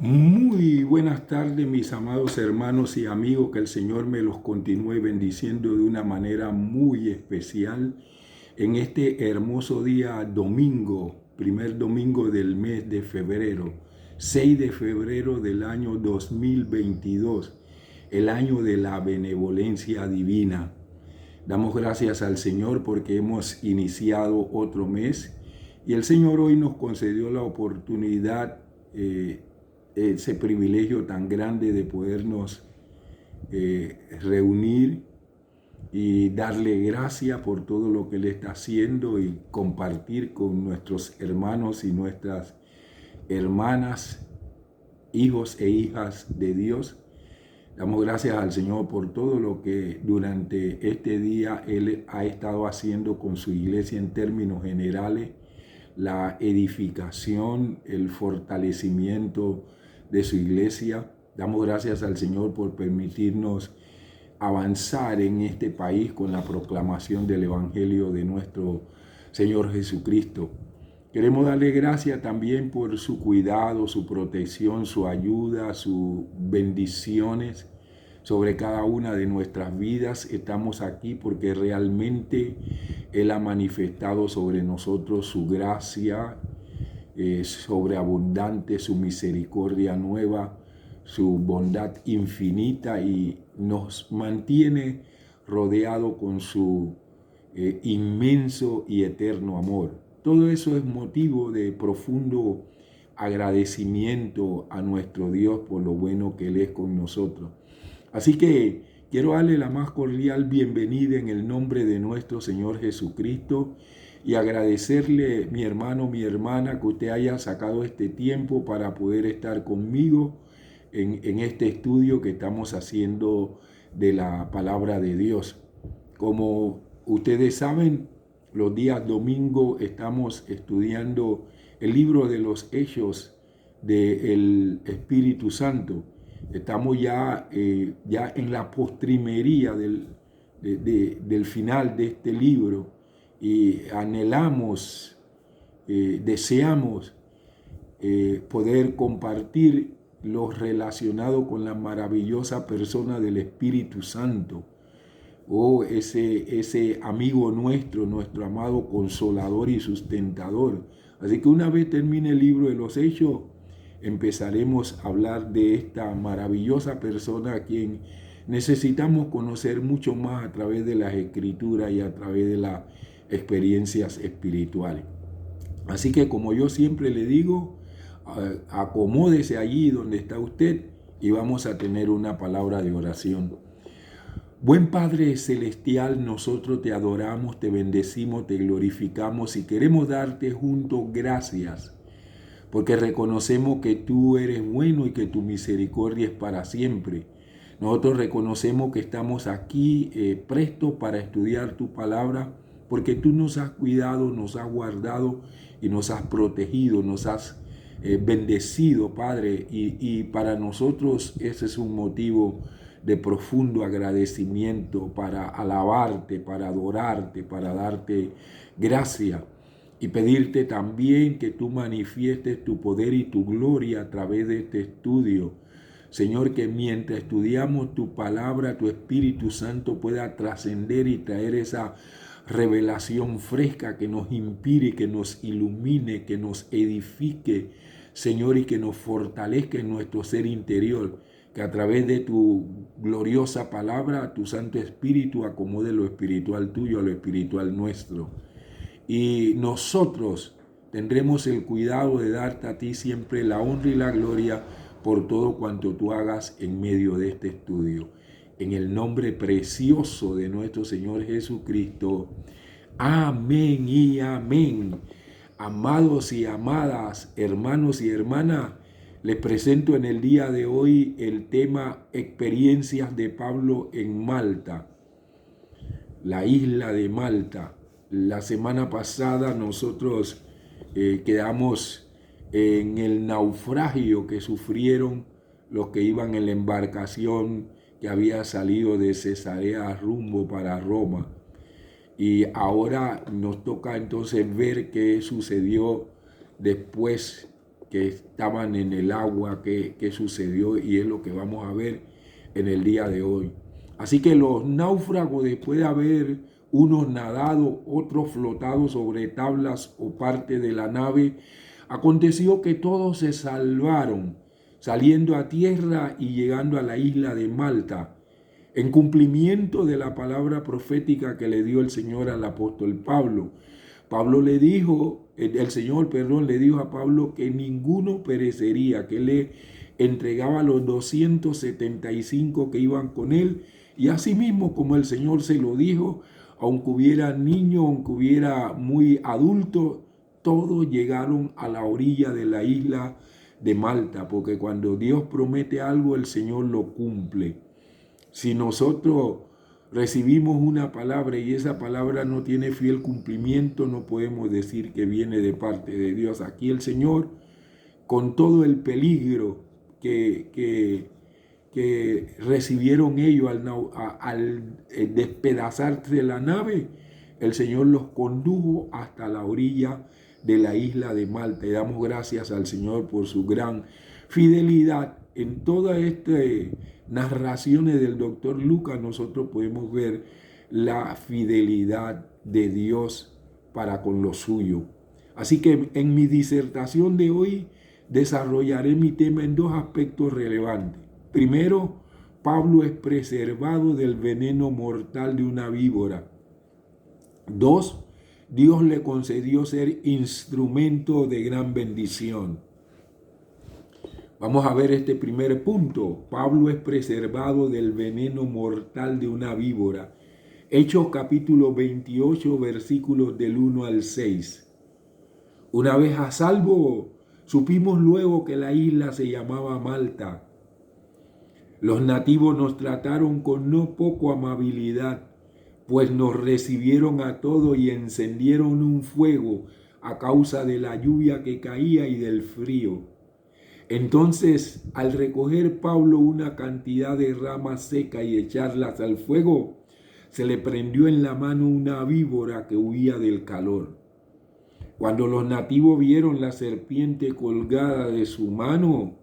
Muy buenas tardes, mis amados hermanos y amigos, que el Señor me los continúe bendiciendo de una manera muy especial en este hermoso día domingo, primer domingo del mes de febrero, 6 de febrero del año 2022, el año de la benevolencia divina. Damos gracias al Señor porque hemos iniciado otro mes y el Señor hoy nos concedió la oportunidad, ese privilegio tan grande de podernos reunir y darle gracias por todo lo que Él está haciendo y compartir con nuestros hermanos y nuestras hermanas, hijos e hijas de Dios. Damos gracias al Señor por todo lo que durante este día Él ha estado haciendo con su iglesia en términos generales, la edificación, el fortalecimiento de su iglesia. Damos gracias al Señor por permitirnos avanzar en este país con la proclamación del Evangelio de nuestro Señor Jesucristo. Queremos darle gracias también por su cuidado, su protección, su ayuda, sus bendiciones sobre cada una de nuestras vidas. Estamos aquí porque realmente Él ha manifestado sobre nosotros su gracia sobreabundante, su misericordia nueva, su bondad infinita, y nos mantiene rodeado con su inmenso y eterno amor. Todo eso es motivo de profundo agradecimiento a nuestro Dios por lo bueno que Él es con nosotros. Así que quiero darle la más cordial bienvenida en el nombre de nuestro Señor Jesucristo y agradecerle, mi hermano, mi hermana, que usted haya sacado este tiempo para poder estar conmigo en este estudio que estamos haciendo de la palabra de Dios. Como ustedes saben, los días domingo estamos estudiando el libro de los Hechos del Espíritu Santo. Estamos ya en la postrimería del final de este libro y anhelamos, deseamos poder compartir lo relacionado con la maravillosa persona del Espíritu Santo. Ese amigo nuestro, nuestro amado Consolador y Sustentador. Así que una vez termine el libro de los Hechos, empezaremos a hablar de esta maravillosa persona a quien necesitamos conocer mucho más a través de las Escrituras y a través de las experiencias espirituales. Así que, como yo siempre le digo, acomódese allí donde está usted y vamos a tener una palabra de oración. Buen Padre Celestial, nosotros te adoramos, te bendecimos, te glorificamos y queremos darte juntos gracias, porque reconocemos que tú eres bueno y que tu misericordia es para siempre. Nosotros reconocemos que estamos aquí prestos para estudiar tu palabra, porque tú nos has cuidado, nos has guardado y nos has protegido, nos has bendecido, Padre, y para nosotros ese es un motivo de profundo agradecimiento, para alabarte, para adorarte, para darte gracia y pedirte también que tú manifiestes tu poder y tu gloria a través de este estudio. Señor, que mientras estudiamos tu palabra, tu Espíritu Santo pueda trascender y traer esa revelación fresca que nos inspire, que nos ilumine, que nos edifique, Señor, y que nos fortalezca en nuestro ser interior. Que a través de tu gloriosa palabra, tu Santo Espíritu acomode lo espiritual tuyo a lo espiritual nuestro. Y nosotros tendremos el cuidado de darte a ti siempre la honra y la gloria por todo cuanto tú hagas en medio de este estudio. En el nombre precioso de nuestro Señor Jesucristo. Amén y amén. Amados y amadas, hermanos y hermanas, les presento en el día de hoy el tema Experiencias de Pablo en Malta, la isla de Malta. La semana pasada nosotros quedamos en el naufragio que sufrieron los que iban en la embarcación que había salido de Cesarea rumbo para Roma. Y ahora nos toca entonces ver qué sucedió después que estaban en el agua, que sucedió, y es lo que vamos a ver en el día de hoy. Así que los náufragos, después de haber unos nadado, otros flotado sobre tablas o parte de la nave, aconteció que todos se salvaron, saliendo a tierra y llegando a la isla de Malta, en cumplimiento de la palabra profética que le dio el Señor al apóstol Pablo. El Señor le dijo a Pablo que ninguno perecería, que le entregaba a los 275 que iban con él, y asimismo como el Señor se lo dijo, aunque hubiera niño, aunque hubiera muy adulto, todos llegaron a la orilla de la isla de Malta, porque cuando Dios promete algo, el Señor lo cumple. Si nosotros recibimos una palabra y esa palabra no tiene fiel cumplimiento, no podemos decir que viene de parte de Dios. Aquí el Señor, con todo el peligro que recibieron ellos al despedazarse la nave, el Señor los condujo hasta la orilla de la isla de Malta. Y damos gracias al Señor por su gran fidelidad. En todas estas narraciones del doctor Lucas nosotros podemos ver la fidelidad de Dios para con lo suyo. Así que en mi disertación de hoy desarrollaré mi tema en dos aspectos relevantes. Primero, Pablo es preservado del veneno mortal de una víbora. 2, Dios le concedió ser instrumento de gran bendición. Vamos a ver este primer punto. Pablo es preservado del veneno mortal de una víbora. Hechos capítulo 28, versículos del 1 al 6. Una vez a salvo, supimos luego que la isla se llamaba Malta. Los nativos nos trataron con no poco amabilidad, pues nos recibieron a todos y encendieron un fuego a causa de la lluvia que caía y del frío. Entonces, al recoger Pablo una cantidad de ramas secas y echarlas al fuego, se le prendió en la mano una víbora que huía del calor. Cuando los nativos vieron la serpiente colgada de su mano,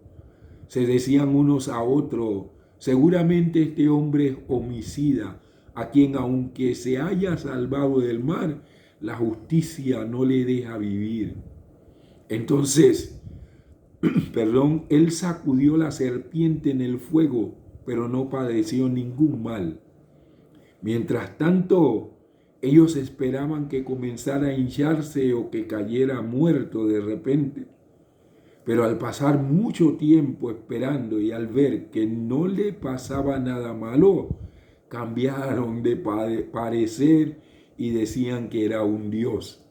se decían unos a otros: seguramente este hombre es homicida, a quien aunque se haya salvado del mar, la justicia no le deja vivir. Entonces, él sacudió la serpiente en el fuego, pero no padeció ningún mal. Mientras tanto, ellos esperaban que comenzara a hincharse o que cayera muerto de repente. Pero al pasar mucho tiempo esperando y al ver que no le pasaba nada malo, cambiaron de parecer y decían que era un dios.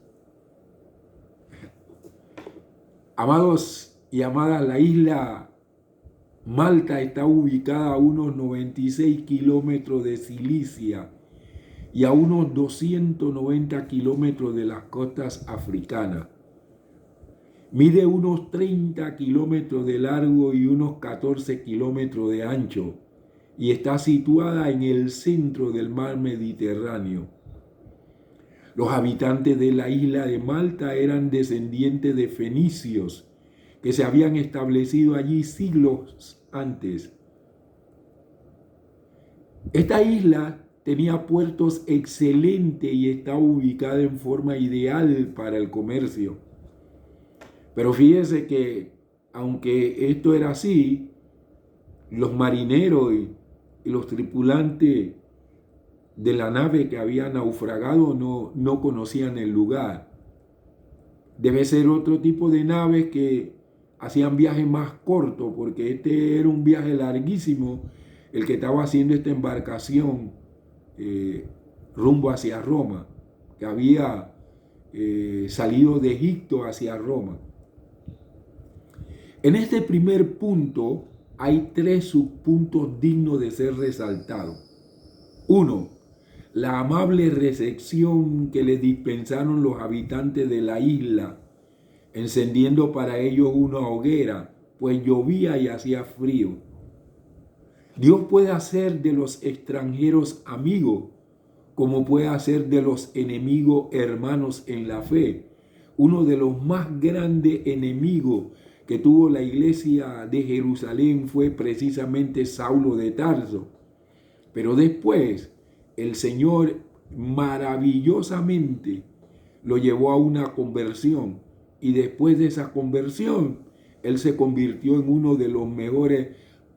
Amados y amadas, la isla Malta está ubicada a unos 96 kilómetros de Cilicia y a unos 290 kilómetros de las costas africanas. Mide unos 30 kilómetros de largo y unos 14 kilómetros de ancho y está situada en el centro del mar Mediterráneo. Los habitantes de la isla de Malta eran descendientes de fenicios que se habían establecido allí siglos antes. Esta isla tenía puertos excelentes y estaba ubicada en forma ideal para el comercio. Pero fíjese que, aunque esto era así, los marineros y los tripulantes de la nave que había naufragado no conocían el lugar. Debe ser otro tipo de naves que hacían viajes más cortos, porque este era un viaje larguísimo el que estaba haciendo esta embarcación rumbo hacia Roma, que había salido de Egipto hacia Roma. En este primer punto hay 3 subpuntos dignos de ser resaltados. 1. La amable recepción que le dispensaron los habitantes de la isla, encendiendo para ellos una hoguera, pues llovía y hacía frío. Dios puede hacer de los extranjeros amigos, como puede hacer de los enemigos hermanos en la fe. Uno de los más grandes enemigos que tuvo la iglesia de Jerusalén fue precisamente Saulo de Tarso. Pero después el Señor maravillosamente lo llevó a una conversión, y después de esa conversión él se convirtió en uno de los mejores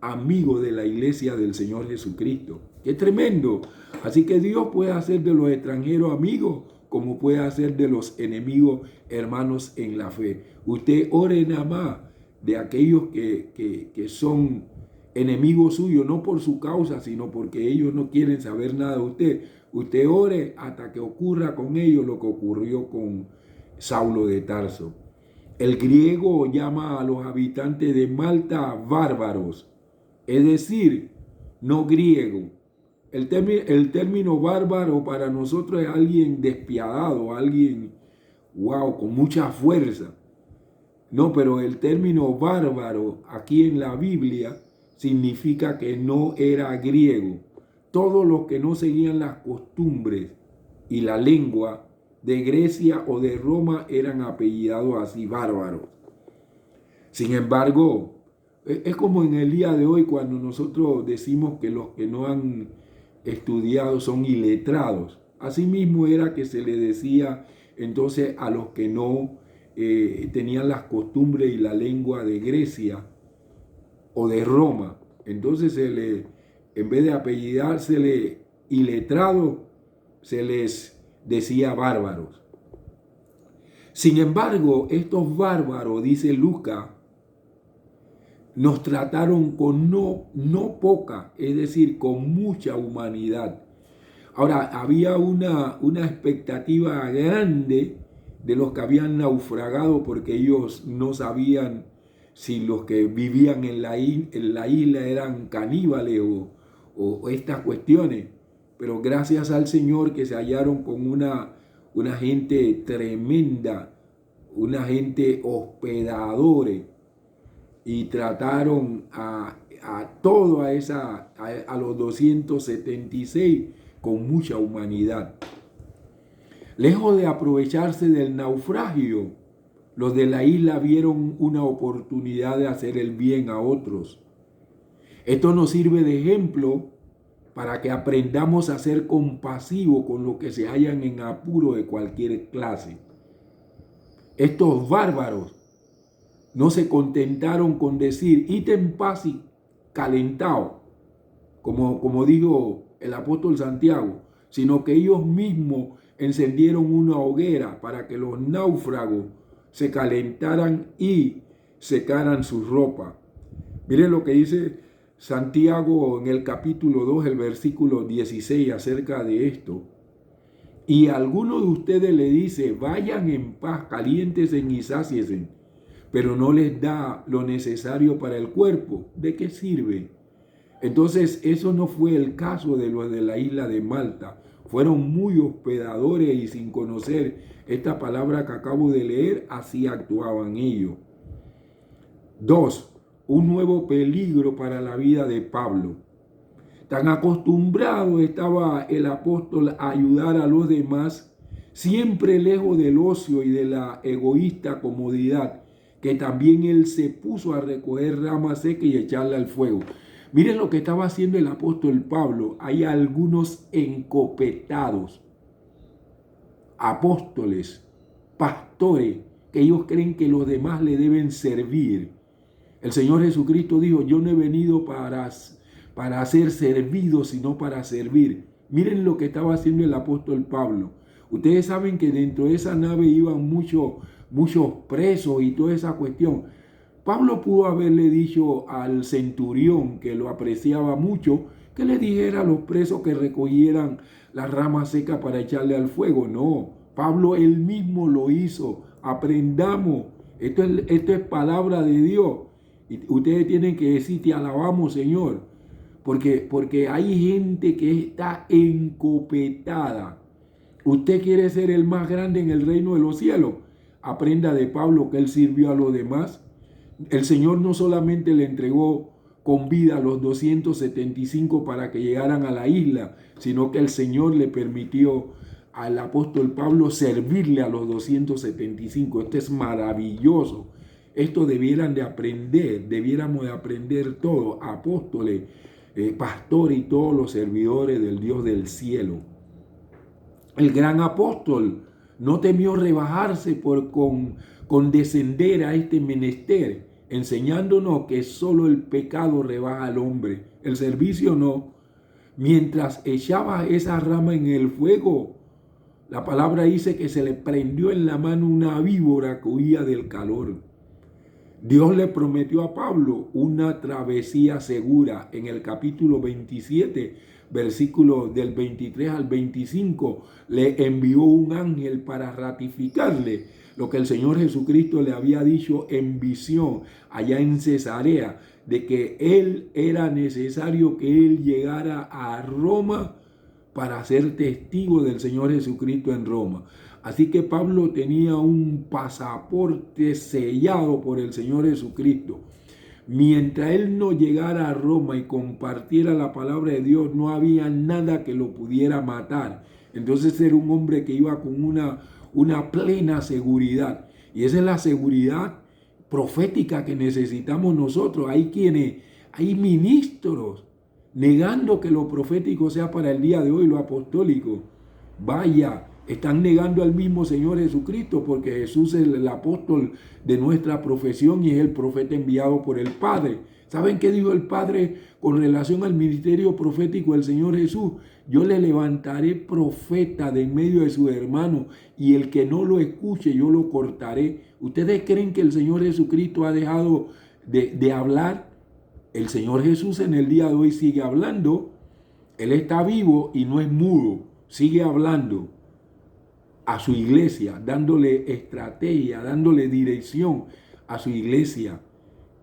amigos de la iglesia del Señor Jesucristo. ¡Qué tremendo! Así que Dios puede hacer de los extranjeros amigos, como puede hacer de los enemigos hermanos en la fe. Usted ore nada más de aquellos que son enemigos suyos, no por su causa, sino porque ellos no quieren saber nada de usted. Usted ore hasta que ocurra con ellos lo que ocurrió con Saulo de Tarso. El griego llama a los habitantes de Malta bárbaros, es decir, no griego. El término bárbaro para nosotros es alguien despiadado, alguien, con mucha fuerza. No, pero el término bárbaro aquí en la Biblia significa que no era griego. Todos los que no seguían las costumbres y la lengua de Grecia o de Roma eran apellidados así, bárbaros. Sin embargo, es como en el día de hoy cuando nosotros decimos que los que no han estudiado son iletrados. Asimismo era que se le decía entonces a los que no tenían las costumbres y la lengua de Grecia o de Roma. Entonces en vez de apellidársele iletrado, se les decía bárbaros. Sin embargo, estos bárbaros, dice Lucas, nos trataron con no poca, es decir, con mucha humanidad. Ahora, había una expectativa grande de los que habían naufragado, porque ellos no sabían si los que vivían en la isla eran caníbales o estas cuestiones. Pero gracias al Señor que se hallaron con una gente tremenda, una gente hospedadores, y trataron a los 276 con mucha humanidad. Lejos de aprovecharse del naufragio, los de la isla vieron una oportunidad de hacer el bien a otros. Esto nos sirve de ejemplo para que aprendamos a ser compasivos con los que se hallan en apuro de cualquier clase. Estos bárbaros no se contentaron con decir, id en paz y calentado, como dijo el apóstol Santiago, sino que ellos mismos encendieron una hoguera para que los náufragos se calentaran y secaran su ropa. Miren lo que dice Santiago en el capítulo 2, el versículo 16 acerca de esto. Y a alguno de ustedes le dice, vayan en paz, caliéntense y sáciense, pero no les da lo necesario para el cuerpo. ¿De qué sirve? Entonces, eso no fue el caso de los de la isla de Malta. Fueron muy hospedadores y sin conocer esta palabra que acabo de leer, así actuaban ellos. 2. Un nuevo peligro para la vida de Pablo. Tan acostumbrado estaba el apóstol a ayudar a los demás, siempre lejos del ocio y de la egoísta comodidad, que también él se puso a recoger ramas secas y echarla al fuego. Miren lo que estaba haciendo el apóstol Pablo. Hay algunos encopetados, apóstoles, pastores, que ellos creen que los demás le deben servir. El Señor Jesucristo dijo, yo no he venido para ser servido, sino para servir. Miren lo que estaba haciendo el apóstol Pablo. Ustedes saben que dentro de esa nave iban muchos presos y toda esa cuestión. Pablo pudo haberle dicho al centurión, que lo apreciaba mucho, que le dijera a los presos que recogieran las ramas secas para echarle al fuego. No, Pablo él mismo lo hizo. Aprendamos. Esto es palabra de Dios. Y ustedes tienen que decir, te alabamos, Señor. Porque hay gente que está encopetada. Usted quiere ser el más grande en el reino de los cielos. Aprenda de Pablo, que él sirvió a los demás. El Señor no solamente le entregó con vida a los 275 para que llegaran a la isla, sino que el Señor le permitió al apóstol Pablo servirle a los 275. Esto es maravilloso. Esto debiéramos de aprender todos, apóstoles, pastores y todos los servidores del Dios del cielo. El gran apóstol no temió rebajarse por condescender a este menester, enseñándonos que solo el pecado rebaja al hombre, el servicio no. Mientras echaba esa rama en el fuego, la palabra dice que se le prendió en la mano una víbora que huía del calor. Dios le prometió a Pablo una travesía segura. En el capítulo 27, versículos del 23 al 25, le envió un ángel para ratificarle lo que el Señor Jesucristo le había dicho en visión allá en Cesarea, de que era necesario que él llegara a Roma para ser testigo del Señor Jesucristo en Roma. Así que Pablo tenía un pasaporte sellado por el Señor Jesucristo. Mientras él no llegara a Roma y compartiera la palabra de Dios, no había nada que lo pudiera matar. Entonces era un hombre que iba con una plena seguridad. Y esa es la seguridad profética que necesitamos nosotros. Hay ministros negando que lo profético sea para el día de hoy, lo apostólico. Vaya, están negando al mismo Señor Jesucristo, porque Jesús es el apóstol de nuestra profesión y es el profeta enviado por el Padre. ¿Saben qué dijo el Padre con relación al ministerio profético del Señor Jesús? Yo le levantaré profeta de en medio de sus hermanos, y el que no lo escuche yo lo cortaré. ¿Ustedes creen que el Señor Jesucristo ha dejado de hablar? El Señor Jesús en el día de hoy sigue hablando. Él está vivo y no es mudo. Sigue hablando a su iglesia, dándole estrategia, dándole dirección a su iglesia.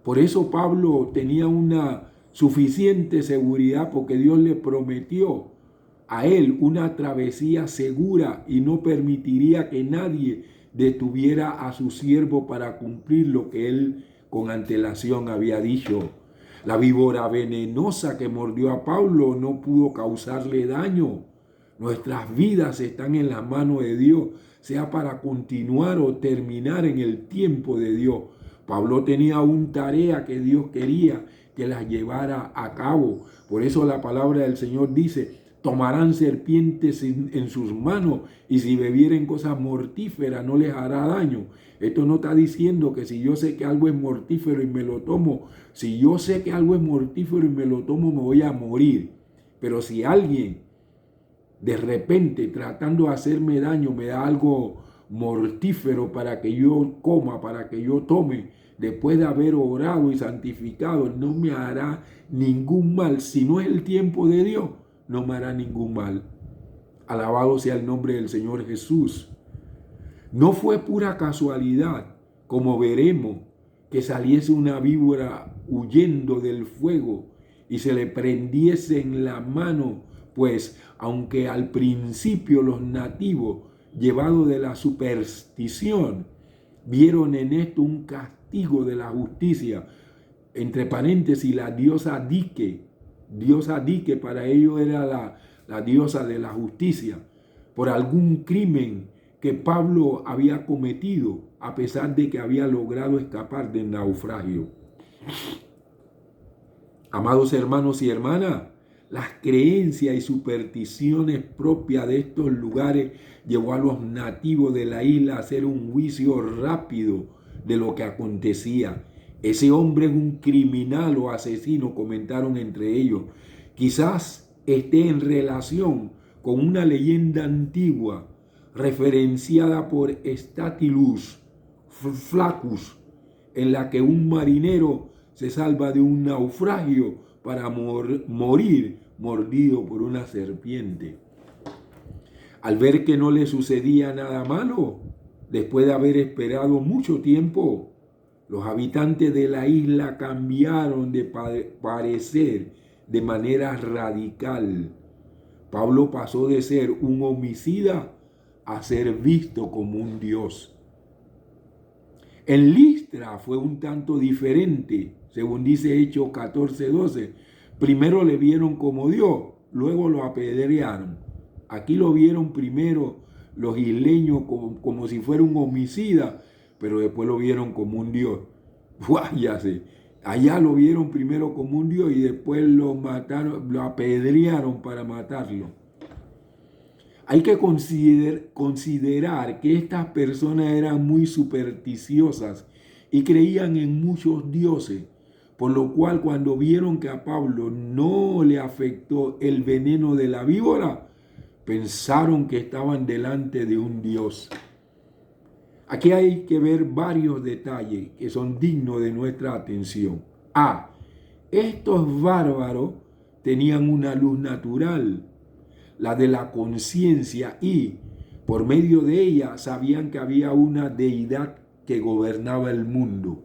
Por eso Pablo tenía una suficiente seguridad, porque Dios le prometió a él una travesía segura y no permitiría que nadie detuviera a su siervo para cumplir lo que él con antelación había dicho. La víbora venenosa que mordió a Pablo no pudo causarle daño. Nuestras vidas están en las manos de Dios, sea para continuar o terminar en el tiempo de Dios. Pablo tenía una tarea que Dios quería que la llevara a cabo. Por eso la palabra del Señor dice: tomarán serpientes en sus manos, y si bebieren cosas mortíferas no les hará daño. Esto no está diciendo que si yo sé que algo es mortífero y me lo tomo, me voy a morir. Pero si alguien de repente, tratando de hacerme daño, me da algo mortífero para que yo coma, para que yo tome, después de haber orado y santificado, no me hará ningún mal. Si no es el tiempo de Dios, no me hará ningún mal. Alabado sea el nombre del Señor Jesús. No fue pura casualidad, como veremos, que saliese una víbora huyendo del fuego y se le prendiese en la mano, pues aunque al principio los nativos, llevados de la superstición, vieron en esto un castigo de la justicia, entre paréntesis, la diosa Dike para ellos era la diosa de la justicia, por algún crimen que Pablo había cometido, a pesar de que había logrado escapar del naufragio. Amados hermanos y hermanas, las creencias y supersticiones propias de estos lugares llevó a los nativos de la isla a hacer un juicio rápido de lo que acontecía. Ese hombre es un criminal o asesino, comentaron entre ellos. Quizás esté en relación con una leyenda antigua referenciada por Statius Flaccus, en la que un marinero se salva de un naufragio para morir mordido por una serpiente. Al ver que no le sucedía nada malo, después de haber esperado mucho tiempo, los habitantes de la isla cambiaron de parecer de manera radical. Pablo pasó de ser un homicida a ser visto como un dios. En Listra fue un tanto diferente, según dice Hechos 14:12. Primero le vieron como Dios, luego lo apedrearon. Aquí lo vieron primero los isleños como si fuera un homicida, pero después lo vieron como un Dios. Guáyase. Allá lo vieron primero como un dios y después lo mataron, lo apedrearon para matarlo. Hay que considerar que estas personas eran muy supersticiosas y creían en muchos dioses, por lo cual cuando vieron que a Pablo no le afectó el veneno de la víbora, pensaron que estaban delante de un dios. Aquí hay que ver varios detalles que son dignos de nuestra atención. A. Estos bárbaros tenían una luz natural, la de la conciencia, y por medio de ella sabían que había una deidad que gobernaba el mundo.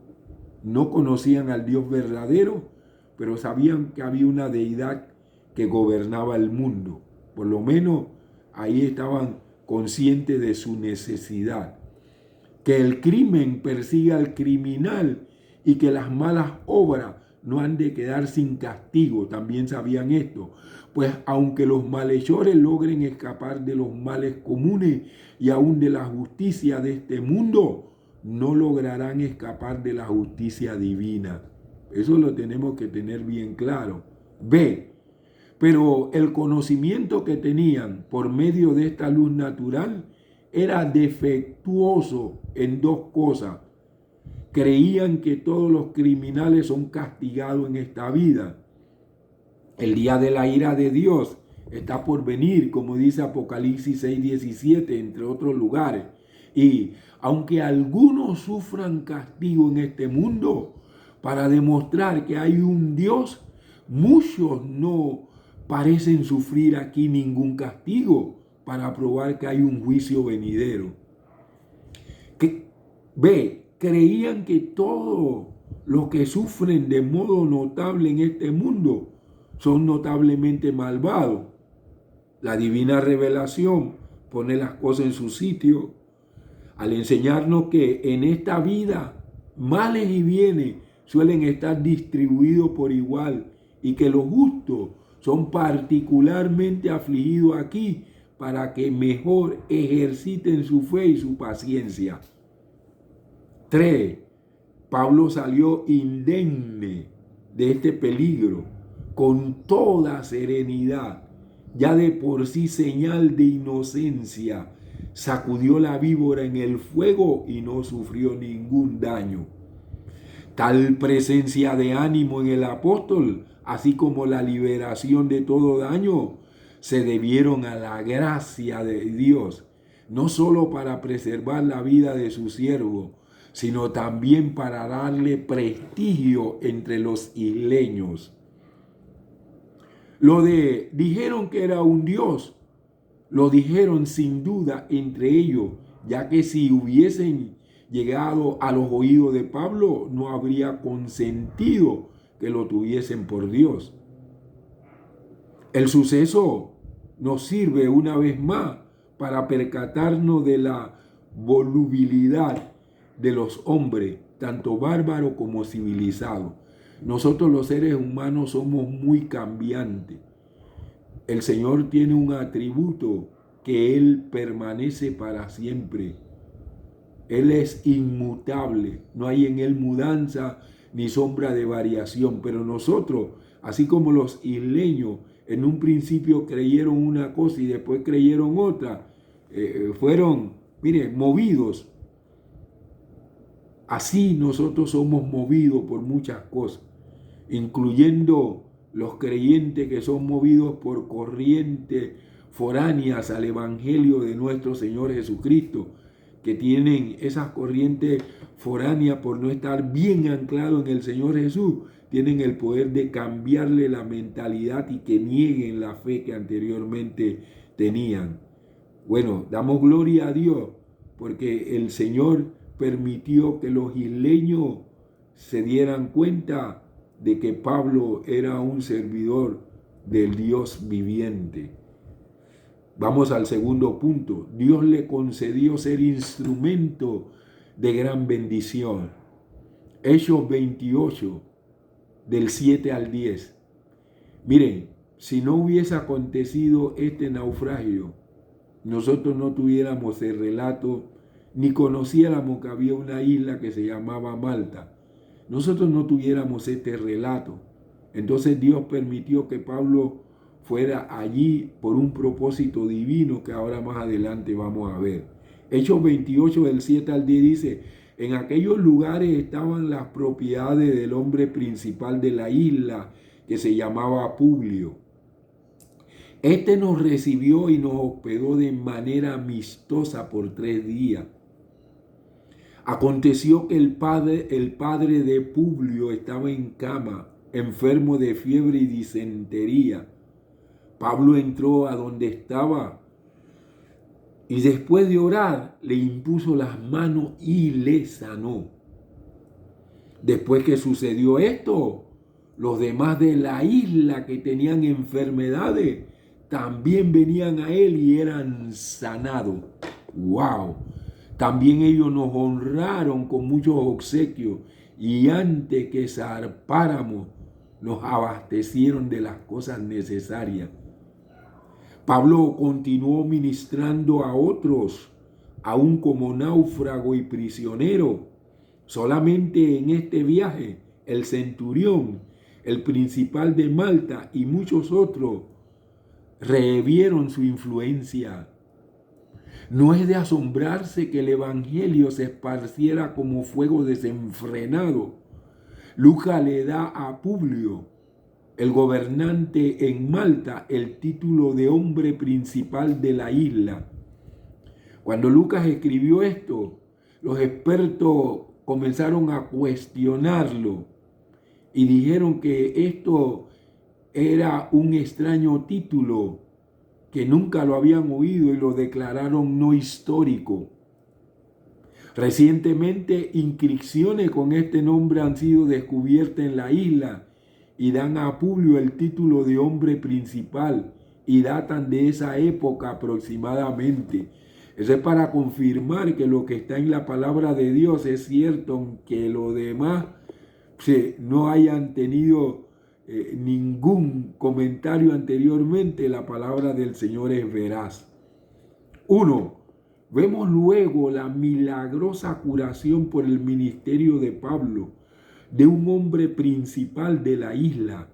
No conocían al Dios verdadero, pero sabían que había una deidad que gobernaba el mundo. Por lo menos ahí estaban conscientes de su necesidad. Que el crimen persiga al criminal y que las malas obras no han de quedar sin castigo. También sabían esto. Pues aunque los malhechores logren escapar de los males comunes y aún de la justicia de este mundo, no lograrán escapar de la justicia divina. Eso lo tenemos que tener bien claro. B. Pero el conocimiento que tenían por medio de esta luz natural era defectuoso en dos cosas. Creían que todos los criminales son castigados en esta vida. El día de la ira de Dios está por venir, como dice Apocalipsis 6:17, entre otros lugares. Y aunque algunos sufran castigo en este mundo, para demostrar que hay un Dios, muchos no parecen sufrir aquí ningún castigo para probar que hay un juicio venidero. B. Creían que todos los que sufren de modo notable en este mundo son notablemente malvados. La divina revelación pone las cosas en su sitio al enseñarnos que en esta vida males y bienes suelen estar distribuidos por igual y que los justos son particularmente afligidos aquí para que mejor ejerciten su fe y su paciencia. 3. Pablo salió indemne de este peligro con toda serenidad, ya de por sí señal de inocencia. Sacudió la víbora en el fuego y no sufrió ningún daño. Tal presencia de ánimo en el apóstol, así como la liberación de todo daño, se debieron a la gracia de Dios, no solo para preservar la vida de su siervo, sino también para darle prestigio entre los isleños. Dijeron que era un Dios, lo dijeron sin duda entre ellos, ya que si hubiesen llegado a los oídos de Pablo, no habría consentido que lo tuviesen por Dios. El suceso nos sirve una vez más para percatarnos de la volubilidad de los hombres, tanto bárbaros como civilizados. Nosotros los seres humanos somos muy cambiantes. El Señor tiene un atributo que Él permanece para siempre. Él es inmutable, no hay en Él mudanza ni sombra de variación, pero nosotros, así como los isleños, en un principio creyeron una cosa y después creyeron otra, fueron, movidos. Así nosotros somos movidos por muchas cosas, incluyendo los creyentes que son movidos por corrientes foráneas al Evangelio de nuestro Señor Jesucristo, que tienen esas corrientes foráneas por no estar bien anclados en el Señor Jesús, tienen el poder de cambiarle la mentalidad y que nieguen la fe que anteriormente tenían. Bueno, damos gloria a Dios porque el Señor permitió que los isleños se dieran cuenta de que Pablo era un servidor del Dios viviente. Vamos al segundo punto. Dios le concedió ser instrumento de gran bendición. Hechos 28, del 7 al 10. Miren, si no hubiese acontecido este naufragio, nosotros no tuviéramos el relato ni conociéramos que había una isla que se llamaba Malta. nosotros no tuviéramos este relato. Entonces Dios permitió que Pablo fuera allí por un propósito divino que ahora más adelante vamos a ver. Hechos 28 del 7 al 10 dice: en aquellos lugares estaban las propiedades del hombre principal de la isla, que se llamaba Publio. Este nos recibió y nos hospedó de manera amistosa por 3 días. Aconteció que el padre de Publio estaba en cama, enfermo de fiebre y disentería. Pablo entró a donde estaba y después de orar le impuso las manos y le sanó. Después que sucedió esto, los demás de la isla que tenían enfermedades también venían a él y eran sanados. ¡Wow! También ellos nos honraron con muchos obsequios y antes que zarpáramos nos abastecieron de las cosas necesarias. Pablo continuó ministrando a otros, aún como náufrago y prisionero. Solamente en este viaje, el centurión, el principal de Malta y muchos otros revieron su influencia. No es de asombrarse que el evangelio se esparciera como fuego desenfrenado. Lucas le da a Publio, el gobernante en Malta, el título de hombre principal de la isla. Cuando Lucas escribió esto, los expertos comenzaron a cuestionarlo y dijeron que esto era un extraño título, que nunca lo habían oído y lo declararon no histórico. Recientemente, inscripciones con este nombre han sido descubiertas en la isla y dan a Publio el título de hombre principal y datan de esa época aproximadamente. Eso es para confirmar que lo que está en la palabra de Dios es cierto, aunque los demás no hayan tenido ningún comentario anteriormente. La palabra del Señor es veraz. 1. Vemos luego la milagrosa curación por el ministerio de Pablo de un hombre principal de la isla.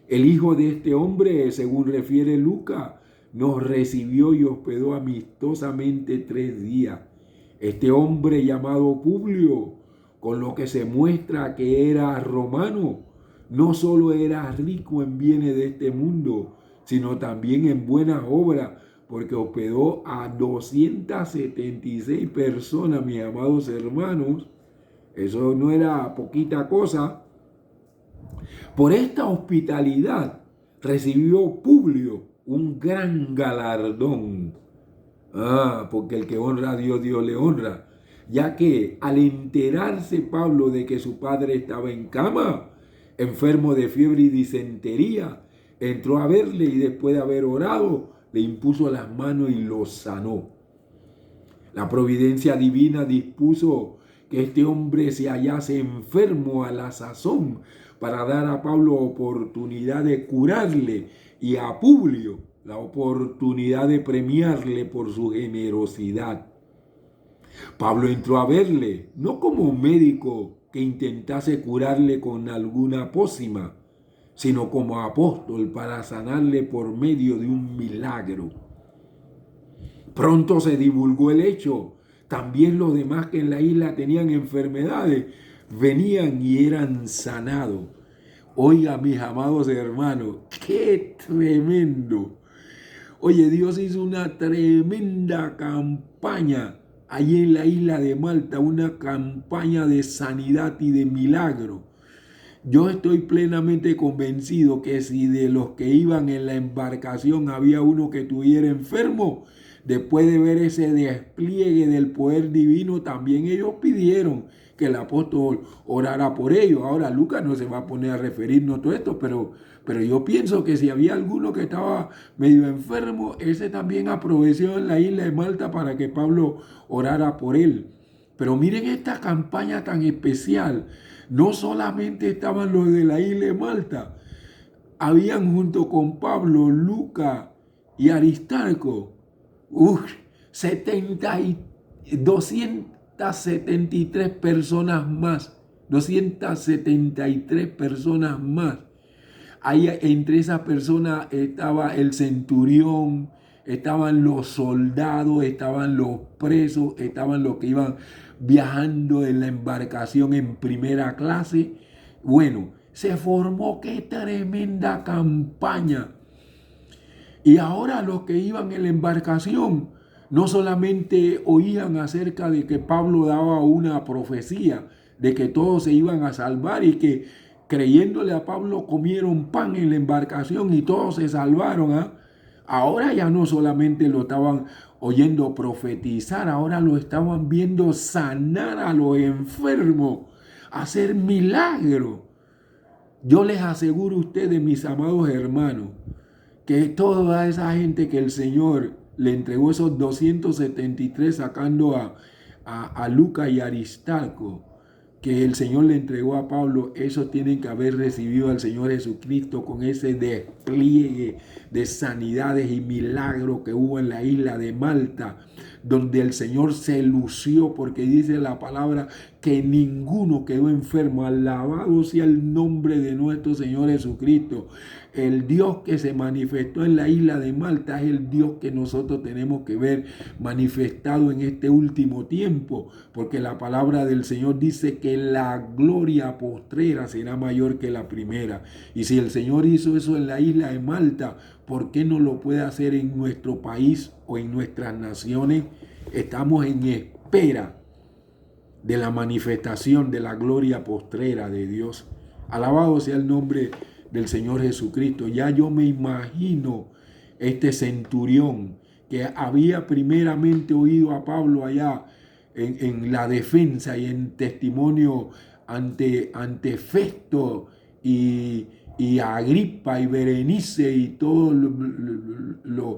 El hijo de este hombre, según refiere Lucas, nos recibió y hospedó amistosamente 3 días. Este hombre llamado Publio, con lo que se muestra que era romano, no solo era rico en bienes de este mundo, sino también en buenas obras, porque hospedó a 276 personas, mis amados hermanos. Eso no era poquita cosa. Por esta hospitalidad recibió Publio un gran galardón. Porque el que honra a Dios, Dios le honra. Ya que al enterarse Pablo de que su padre estaba en cama, enfermo de fiebre y disentería, entró a verle y después de haber orado, le impuso las manos y lo sanó. La providencia divina dispuso que este hombre se hallase enfermo a la sazón para dar a Pablo oportunidad de curarle y a Publio la oportunidad de premiarle por su generosidad. Pablo entró a verle, no como un médico que intentase curarle con alguna pócima, sino como apóstol para sanarle por medio de un milagro. Pronto se divulgó el hecho. También los demás que en la isla tenían enfermedades venían y eran sanados. Oiga, mis amados hermanos, qué tremendo. Oye, Dios hizo una tremenda campaña allí en la isla de Malta, una campaña de sanidad y de milagro. Yo estoy plenamente convencido que si de los que iban en la embarcación había uno que estuviera enfermo, después de ver ese despliegue del poder divino, también ellos pidieron que el apóstol orara por ellos. Ahora Lucas no se va a poner a referirnos a todo esto, pero yo pienso que si había alguno que estaba medio enfermo, ese también aprovechó en la isla de Malta para que Pablo orara por él. Pero miren esta campaña tan especial. No solamente estaban los de la isla de Malta, habían junto con Pablo, Lucas y Aristarco, 273 personas más 273 personas más. Ahí, entre esas personas estaba el centurión, estaban los soldados, estaban los presos, estaban los que iban viajando en la embarcación en primera clase. Bueno, se formó qué tremenda campaña. Y ahora los que iban en la embarcación no solamente oían acerca de que Pablo daba una profecía, de que todos se iban a salvar y que creyéndole a Pablo comieron pan en la embarcación y todos se salvaron. Ahora ya no solamente lo estaban oyendo profetizar, ahora lo estaban viendo sanar a los enfermos, hacer milagros. Yo les aseguro a ustedes, mis amados hermanos, que toda esa gente que el Señor le entregó, esos 273 sacando a Lucas y Aristarco, que el Señor le entregó a Pablo, esos tienen que haber recibido al Señor Jesucristo con ese despliegue de sanidades y milagros que hubo en la isla de Malta, donde el Señor se lució, porque dice la palabra que ninguno quedó enfermo. Alabado sea el nombre de nuestro Señor Jesucristo. El Dios que se manifestó en la isla de Malta es el Dios que nosotros tenemos que ver manifestado en este último tiempo, porque la palabra del Señor dice que la gloria postrera será mayor que la primera. Y si el Señor hizo eso en la isla de Malta, ¿por qué no lo puede hacer en nuestro país o en nuestras naciones? Estamos en espera de la manifestación de la gloria postrera de Dios. Alabado sea el nombre del Señor Jesucristo. Ya yo me imagino este centurión que había primeramente oído a Pablo allá en la defensa y en testimonio ante Festo y Agripa y Berenice y todos los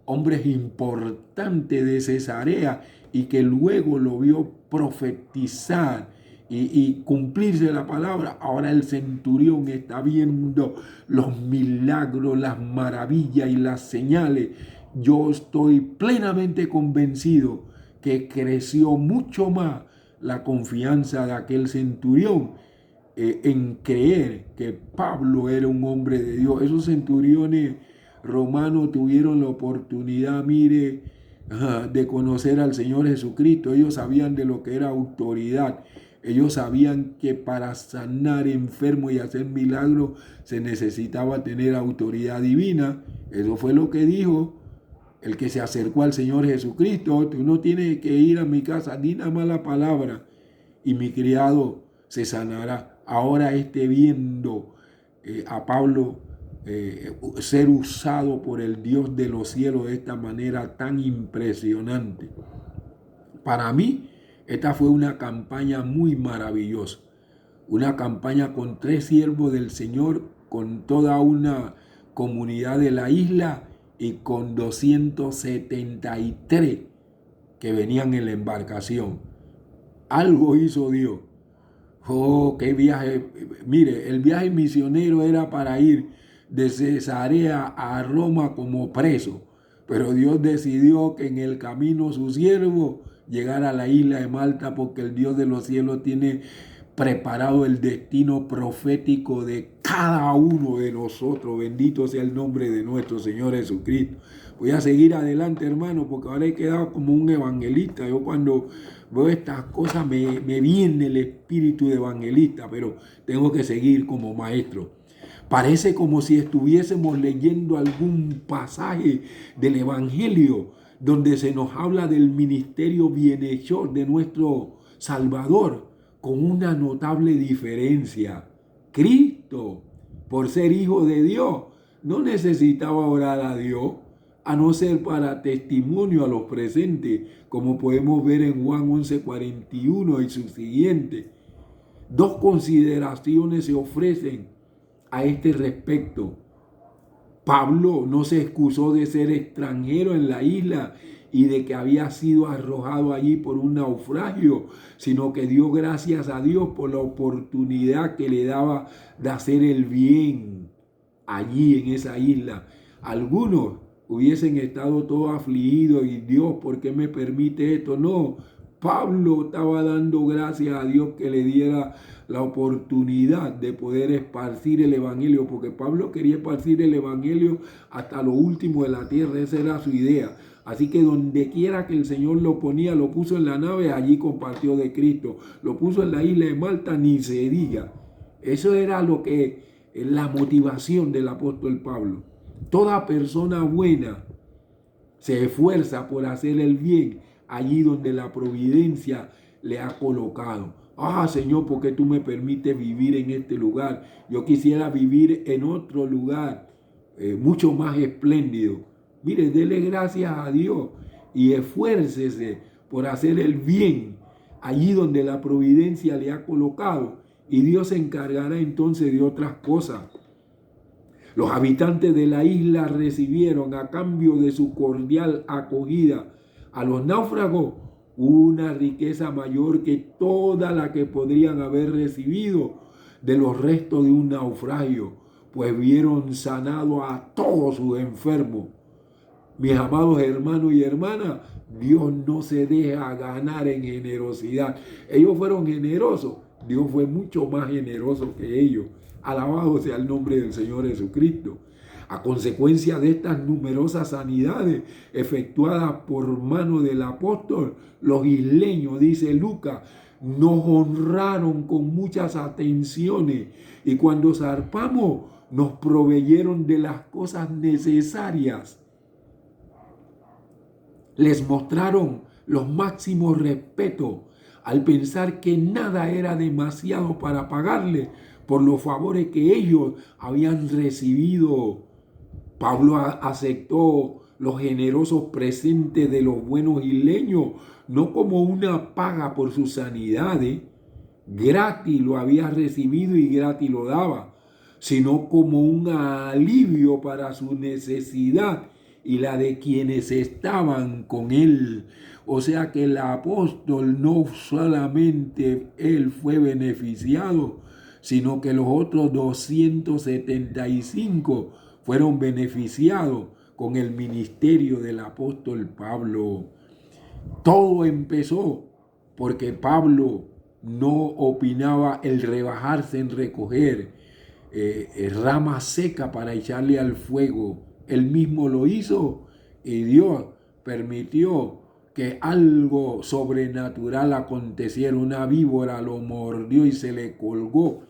hombres importantes de Cesarea, y que luego lo vio profetizar y cumplirse la palabra. Ahora el centurión está viendo los milagros, las maravillas y las señales. Yo estoy plenamente convencido que creció mucho más la confianza de aquel centurión en creer que Pablo era un hombre de Dios. Esos centuriones romanos tuvieron la oportunidad, mire, de conocer al Señor Jesucristo. Ellos sabían de lo que era autoridad. Ellos sabían que para sanar enfermos y hacer milagros se necesitaba tener autoridad divina. Eso fue lo que dijo el que se acercó al Señor Jesucristo. Tú no tienes que ir a mi casa, di nada más la palabra y mi criado se sanará. Ahora viendo a Pablo ser usado por el Dios de los cielos de esta manera tan impresionante. Para mí, esta fue una campaña muy maravillosa. Una campaña con 3 siervos del Señor, con toda una comunidad de la isla y con 273 que venían en la embarcación. Algo hizo Dios. Oh, qué viaje. Mire, el viaje misionero era para ir de Cesarea a Roma como preso, pero Dios decidió que en el camino su siervo llegara a la isla de Malta, porque el Dios de los cielos tiene preparado el destino profético de cada uno de nosotros. Bendito sea el nombre de nuestro Señor Jesucristo. Voy a seguir adelante, hermano, porque ahora he quedado como un evangelista. Yo cuando veo estas cosas me viene el espíritu de evangelista, pero tengo que seguir como maestro. Parece como si estuviésemos leyendo algún pasaje del Evangelio donde se nos habla del ministerio bienhechor de nuestro Salvador, con una notable diferencia. Cristo, por ser hijo de Dios, no necesitaba orar a Dios, a no ser para testimonio a los presentes, como podemos ver en Juan 11:41 y sus siguientes. 2 consideraciones se ofrecen a este respecto. Pablo no se excusó de ser extranjero en la isla y de que había sido arrojado allí por un naufragio, sino que dio gracias a Dios por la oportunidad que le daba de hacer el bien allí en esa isla. Algunos hubiesen estado todos afligidos y Dios, ¿por qué me permite esto? No, Pablo estaba dando gracias a Dios que le diera la oportunidad de poder esparcir el evangelio, porque Pablo quería esparcir el evangelio hasta lo último de la tierra. Esa era su idea. Así que donde quiera que el Señor lo ponía, lo puso en la nave, allí compartió de Cristo. Lo puso en la isla de Malta, ni se diga. Eso era la motivación del apóstol Pablo. Toda persona buena se esfuerza por hacer el bien allí donde la providencia le ha colocado. Señor, ¿por qué tú me permites vivir en este lugar? Yo quisiera vivir en otro lugar mucho más espléndido. Mire, dele gracias a Dios y esfuércese por hacer el bien allí donde la providencia le ha colocado, y Dios se encargará entonces de otras cosas. Los habitantes de la isla recibieron, a cambio de su cordial acogida a los náufragos, una riqueza mayor que toda la que podrían haber recibido de los restos de un naufragio, pues vieron sanado a todos sus enfermos. Mis amados hermanos y hermanas, Dios no se deja ganar en generosidad. Ellos fueron generosos, Dios fue mucho más generoso que ellos. Alabado sea el nombre del Señor Jesucristo. A consecuencia de estas numerosas sanidades efectuadas por mano del apóstol, los isleños, dice Lucas, nos honraron con muchas atenciones, y cuando zarpamos nos proveyeron de las cosas necesarias. Les mostraron los máximos respetos al pensar que nada era demasiado para pagarle por los favores que ellos habían recibido. Pablo aceptó los generosos presentes de los buenos isleños, no como una paga por sus sanidades, gratis lo había recibido y gratis lo daba, sino como un alivio para su necesidad y la de quienes estaban con él. O sea que el apóstol no solamente él fue beneficiado, sino que los otros 275 fueron beneficiados con el ministerio del apóstol Pablo. Todo empezó porque Pablo no opinaba el rebajarse en recoger rama seca para echarle al fuego. Él mismo lo hizo, y Dios permitió que algo sobrenatural aconteciera. Una víbora lo mordió y se le colgó,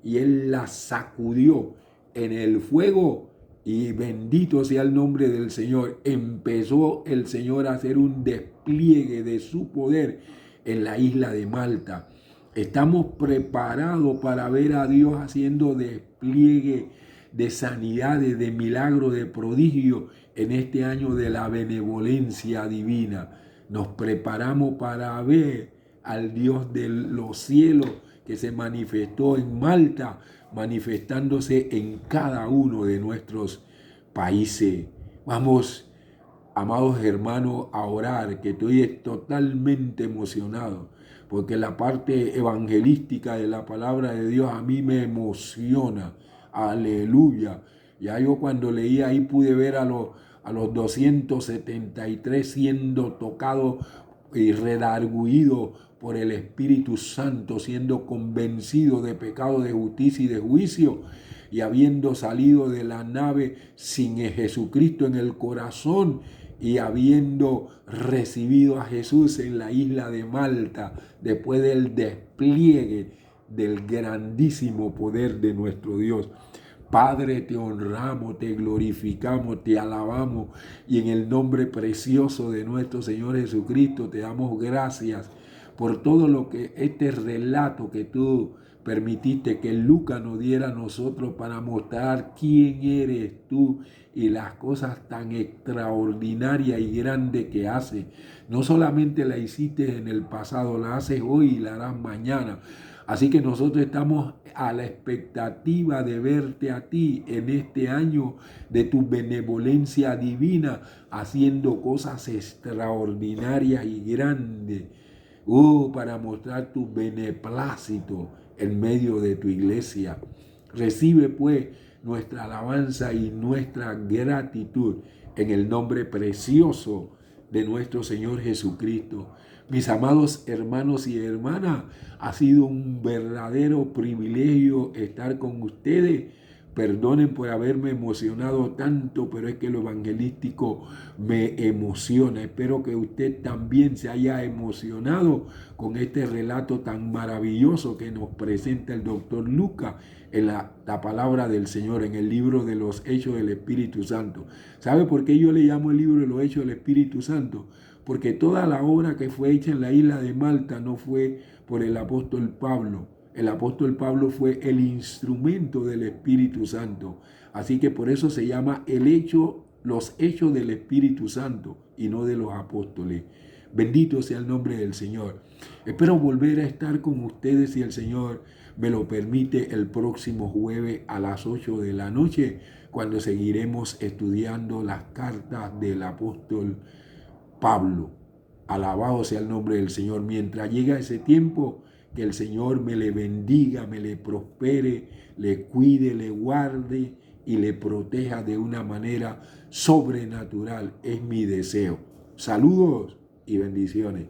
y él la sacudió en el fuego, y bendito sea el nombre del Señor. Empezó el Señor a hacer un despliegue de su poder en la isla de Malta. Estamos preparados para ver a Dios haciendo despliegue de sanidades, de milagros, de prodigio en este año de la benevolencia divina. Nos preparamos para ver al Dios de los cielos que se manifestó en Malta, manifestándose en cada uno de nuestros países. Vamos, amados hermanos, a orar, que estoy totalmente emocionado, porque la parte evangelística de la palabra de Dios a mí me emociona. Aleluya. Ya yo cuando leí ahí pude ver a los 273 siendo tocados y redarguidos por el Espíritu Santo, siendo convencidos de pecado, de justicia y de juicio, y habiendo salido de la nave sin Jesucristo en el corazón, y habiendo recibido a Jesús en la isla de Malta, después del despliegue del grandísimo poder de nuestro Dios. Padre, te honramos, te glorificamos, te alabamos, y en el nombre precioso de nuestro Señor Jesucristo te damos gracias por todo lo que este relato que tú permitiste que Lucas nos diera a nosotros para mostrar quién eres tú y las cosas tan extraordinarias y grandes que haces. No solamente la hiciste en el pasado, la haces hoy y la harás mañana. Así que nosotros estamos a la expectativa de verte a ti en este año de tu benevolencia divina, haciendo cosas extraordinarias y grandes. Para mostrar tu beneplácito en medio de tu iglesia. Recibe pues nuestra alabanza y nuestra gratitud en el nombre precioso de nuestro Señor Jesucristo. Mis amados hermanos y hermanas, ha sido un verdadero privilegio estar con ustedes. Perdonen por haberme emocionado tanto, pero es que lo evangelístico me emociona. Espero que usted también se haya emocionado con este relato tan maravilloso que nos presenta el doctor Lucas en la palabra del Señor, en el libro de los Hechos del Espíritu Santo. ¿Sabe por qué yo le llamo el libro de los Hechos del Espíritu Santo? Porque toda la obra que fue hecha en la isla de Malta no fue por el apóstol Pablo. El apóstol Pablo fue el instrumento del Espíritu Santo. Así que por eso se llama los hechos del Espíritu Santo y no de los apóstoles. Bendito sea el nombre del Señor. Espero volver a estar con ustedes si el Señor me lo permite el próximo jueves a las 8 de la noche, cuando seguiremos estudiando las cartas del apóstol Pablo. Alabado sea el nombre del Señor. Mientras llega ese tiempo, que el Señor me le bendiga, me le prospere, le cuide, le guarde y le proteja de una manera sobrenatural. Es mi deseo. Saludos y bendiciones.